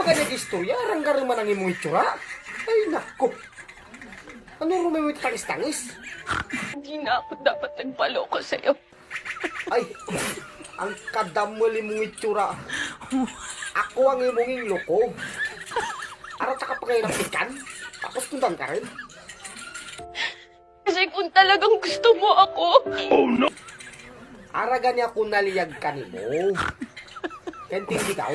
ganyan istorya, arang man ang imong itsura. Ay, nako. Ano rumay mo tangis-tangis? Hindi na ako dapat nagpaloko sa'yo. Ay, ang kadamali mong itsura. Ako ang imong loko. Arat ka pa kayo ng pikan? Tapos tundan ka rin? Kasi kung talagang gusto mo ako, Ara gani ako naliyag ka ni mo. Kentindi ka?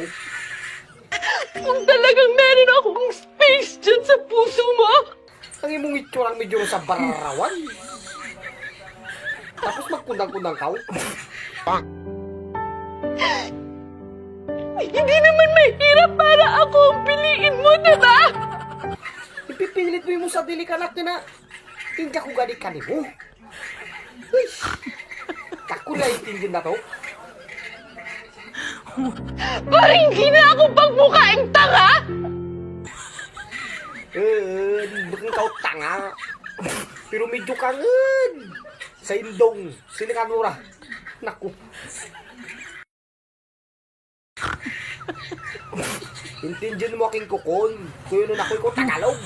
kung talagang meron akong space dyan sa puso mo, Ang imong itsurang medyo sa bararawan. Tapos magkundang-kundang ka? hindi naman mahirap para ako ang piliin mo, diba? Ipipilit mo yung sa dili ka na hindi ako gani ka ni mo. Uy, kakulay tingin na to. Parang hindi na ako pagmukhaing tanga! Bakit ka tanga? Pero medyo kangen. Sa indong, sinikanura. Naku. Intindihan mo aking kukon. Kuya nun ako'y ko Tagalog.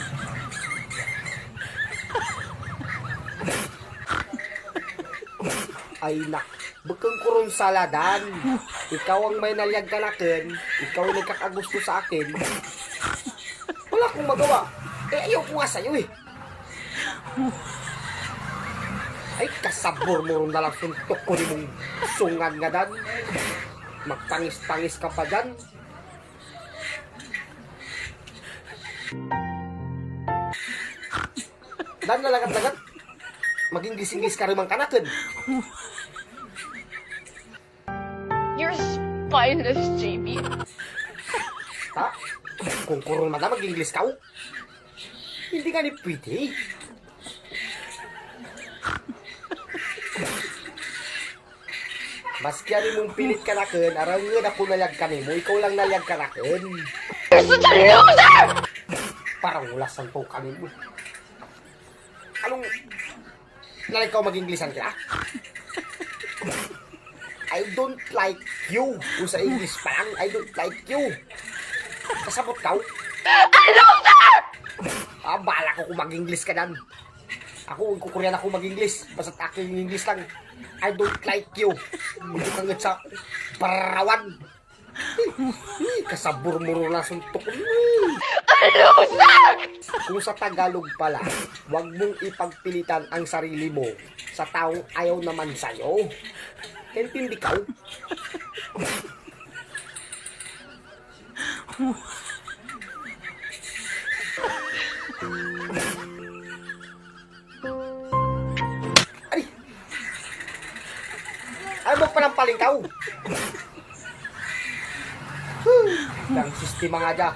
Ay nak, bakang kurong saladan. Ikaw ang may nalyag ka nakin. Ikaw ang nagkakagusto sa akin. Wala akong magawa. Ayaw ko nga sa'yo eh. Ay, kasabor mo rin nalang suntok ko ni mong sungan nga dan. Magtangis-tangis ka pa dyan. Dan nalagat-lagat. Maging gising-gis ka rin mang kanakin. You're spineless, JB. Ha? Kung kurong madam, mag-Ingles ka? Hindi ka ni pwede. Maski ano mong pilit ka nakin, arangan ako nalyag ka mo, ikaw lang nalyag ka nakin. You're such a loser! Parang ulasan po ka mo. Anong, nalang ikaw mag-Inglesan ka? I don't like you. Kung sa English pa lang, I don't like you. Kasabot ka? A loser! Bala ko kung mag-English ka dan. Ako, kukuryan ako mag-English. Basta't aking English lang. I don't like you. Hindi ka nga sa parawan. Kasabor mo na suntok. A loser! Kung sa Tagalog pala, huwag mong ipagpilitan ang sarili mo sa taong ayaw naman sa'yo. Intindi ka? Ay! Ay mo panampaling ka? Ang sistema nga dyan.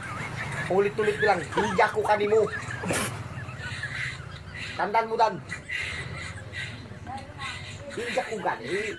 Ulit-ulit bilang, hindi ako kanimo. Tandaan mo dan. Hindi ako gani.